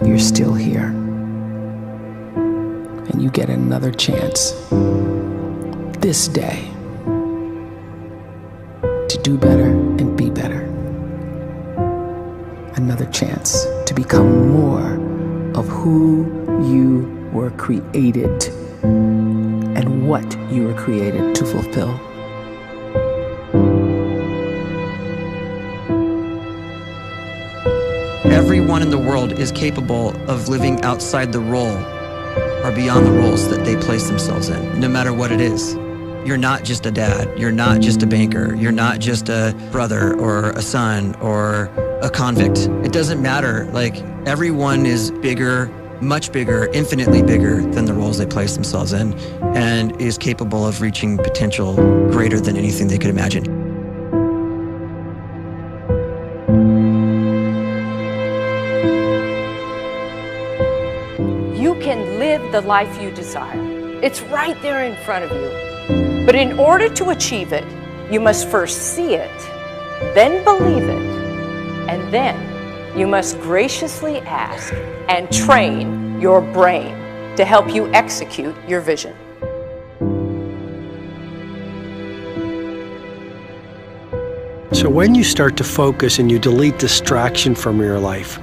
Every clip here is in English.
you're still here. And you get another chance this day to do better and be better. Another chance to become more of who you were created and what you were created to fulfill. Everyone in the world is capable of living outside the role or beyond the roles that they place themselves in, no matter what it is. You're not just a dad, you're not just a banker, you're not just a brother or a son or a convict. It doesn't matter. Like, everyone is bigger, much bigger, infinitely bigger than the roles they place themselves in, and is capable of reaching potential greater than anything they could imagine. You can live the life you desire. It's right there in front of you. But in order to achieve it, you must first see it, then believe it, and then you must graciously ask and train your brain to help you execute your vision. So when you start to focus and you delete distraction from your life,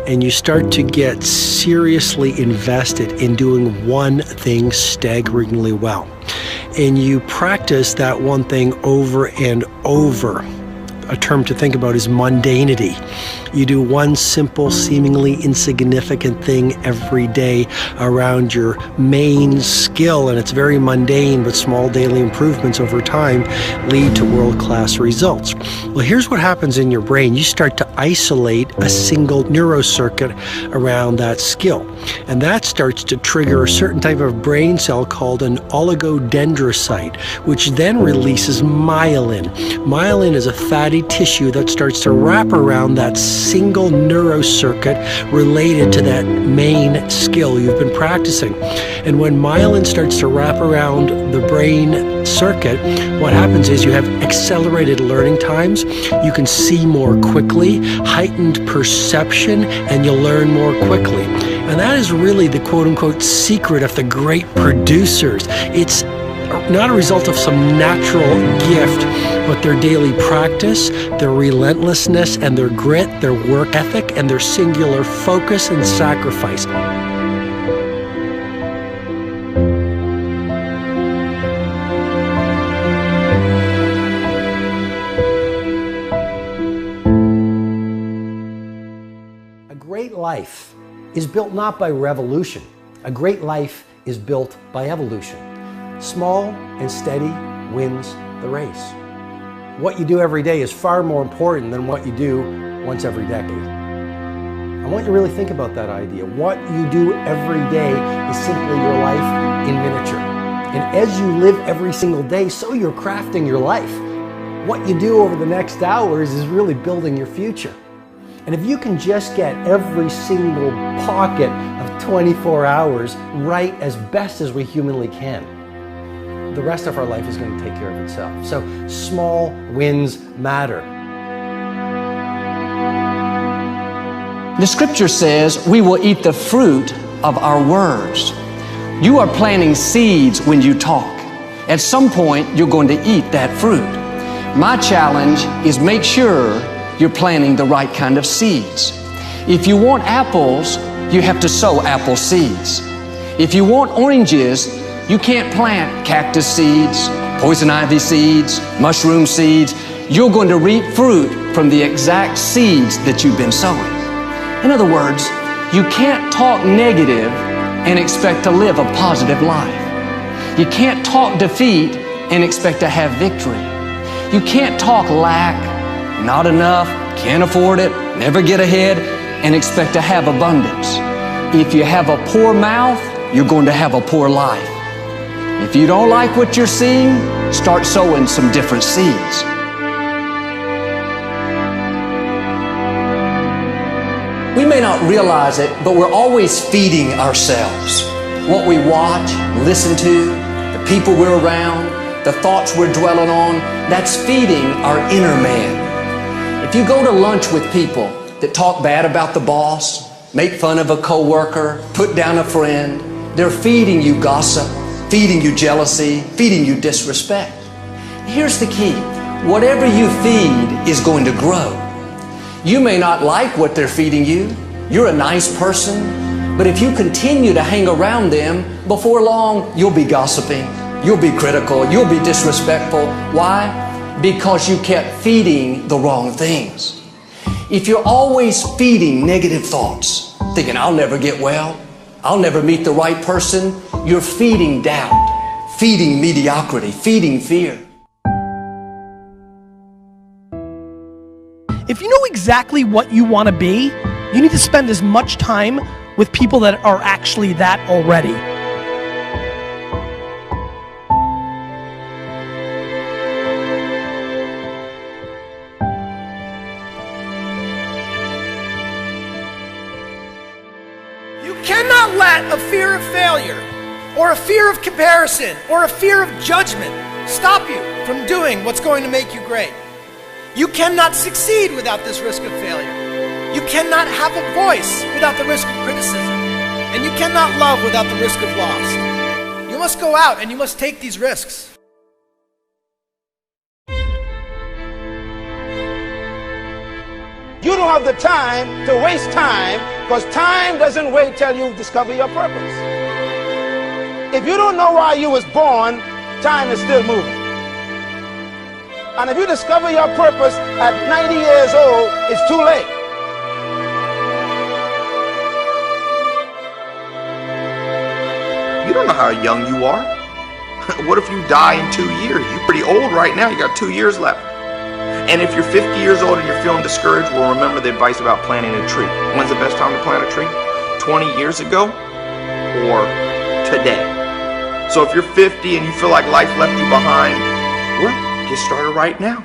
and you start to get seriously invested in doing one thing staggeringly well, and you practice that one thing over and over, a term to think about is mundanity. You do one simple, seemingly insignificant thing every day around your main skill, and it's very mundane, but small daily improvements over time lead to world-class results. Well, here's what happens in your brain. You start to isolate a single neurocircuit around that skill, and that starts to trigger a certain type of brain cell called an oligodendrocyte, which then releases myelin. Myelin is a fatty tissue that starts to wrap around that single neurocircuit related to that main skill you've been practicing. And when myelin starts to wrap around the brain circuit, what happens is you have accelerated learning times, you can see more quickly, heightened perception, and you'll learn more quickly. And that is really the quote-unquote secret of the great producers. It's not a result of some natural gift, but their daily practice, their relentlessness and their grit, their work ethic, and their singular focus and sacrifice. A great life is built not by revolution. A great life is built by evolution. Small and steady wins the race. What you do every day is far more important than what you do once every decade. I want you to really think about that idea. What you do every day is simply your life in miniature. And as you live every single day, so you're crafting your life. What you do over the next hours is really building your future. And if you can just get every single pocket of 24 hours right as best as we humanly can, the rest of our life is going to take care of itself. So small wins matter. The scripture says we will eat the fruit of our words. You are planting seeds when you talk. At some point, you're going to eat that fruit. My challenge is make sure you're planting the right kind of seeds. If you want apples, you have to sow apple seeds. If you want oranges, you can't plant cactus seeds, poison ivy seeds, mushroom seeds. You're going to reap fruit from the exact seeds that you've been sowing. In other words, you can't talk negative and expect to live a positive life. You can't talk defeat and expect to have victory. You can't talk lack, not enough, can't afford it, never get ahead, and expect to have abundance. If you have a poor mouth, you're going to have a poor life. If you don't like what you're seeing, start sowing some different seeds. We may not realize it, but we're always feeding ourselves. What we watch, listen to, the people we're around, the thoughts we're dwelling on, that's feeding our inner man. If you go to lunch with people that talk bad about the boss, make fun of a coworker, put down a friend. They're feeding you gossip, feeding you jealousy, feeding you disrespect. Here's the key. Whatever you feed is going to grow. You may not like what they're feeding you. You're a nice person, but if you continue to hang around them, before long, you'll be gossiping, you'll be critical, you'll be disrespectful. Why? Because you kept feeding the wrong things. If you're always feeding negative thoughts, thinking, I'll never get well, I'll never meet the right person, you're feeding doubt, feeding mediocrity, feeding fear. If you know exactly what you want to be, you need to spend as much time with people that are actually that already. You cannot let a fear of failure, or a fear of comparison, or a fear of judgment stop you from doing what's going to make you great. You cannot succeed without this risk of failure. You cannot have a voice without the risk of criticism. And you cannot love without the risk of loss. You must go out and you must take these risks. You don't have the time to waste time, because time doesn't wait till you discover your purpose. If you don't know why you was born, time is still moving. And if you discover your purpose at 90 years old, it's too late. You don't know how young you are. What if you die in 2 years? You're pretty old right now. You got 2 years left. And if you're 50 years old and you're feeling discouraged, well, remember the advice about planting a tree. When's the best time to plant a tree? 20 years ago or today? So if you're 50 and you feel like life left you behind, well, get started right now.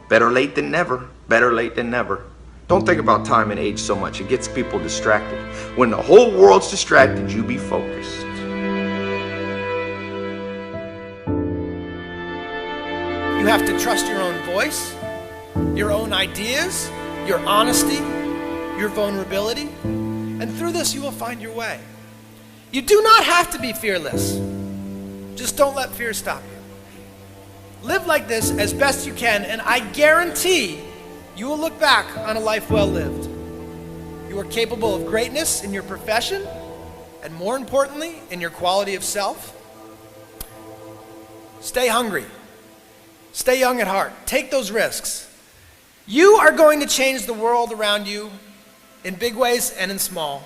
Better late than never. Better late than never. Don't think about time and age so much. It gets people distracted. When the whole world's distracted, you be focused. You have to trust your own voice, your own ideas, your honesty, your vulnerability, and through this you will find your way. You do not have to be fearless. Just don't let fear stop you. Live like this as best you can, and I guarantee you will look back on a life well lived. You are capable of greatness in your profession, and more importantly, in your quality of self. Stay hungry. Stay young at heart. Take those risks. You are going to change the world around you in big ways and in small.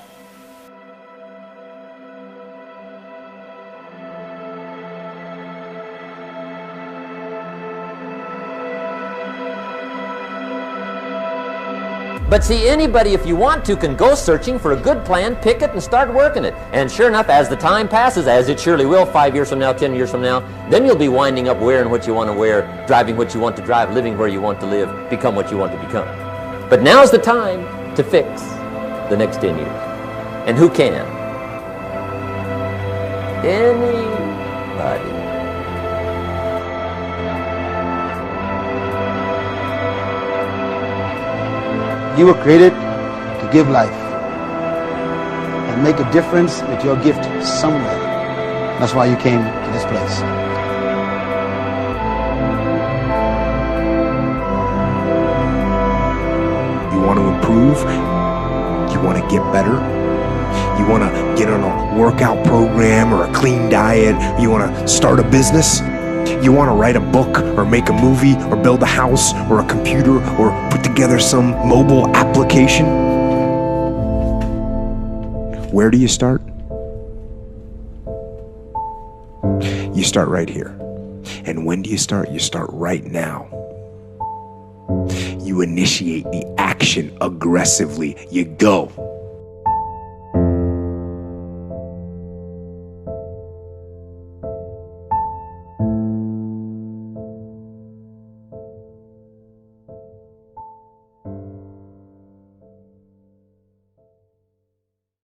But see, anybody, if you want to, can go searching for a good plan, pick it, and start working it. And sure enough, as the time passes, as it surely will 5 years from now, 10 years from now, then you'll be winding up wearing what you want to wear, driving what you want to drive, living where you want to live, become what you want to become. But now's the time to fix the next 10 years. And who can? Anybody. You were created to give life and make a difference with your gift somewhere. That's why you came to this place. You want to improve? You want to get better? You want to get on a workout program or a clean diet? You want to start a business? You want to write a book or make a movie or build a house or a computer or put together some mobile application? Where do you start? You start right here. And when do you start? You start right now. You initiate the action aggressively. You go.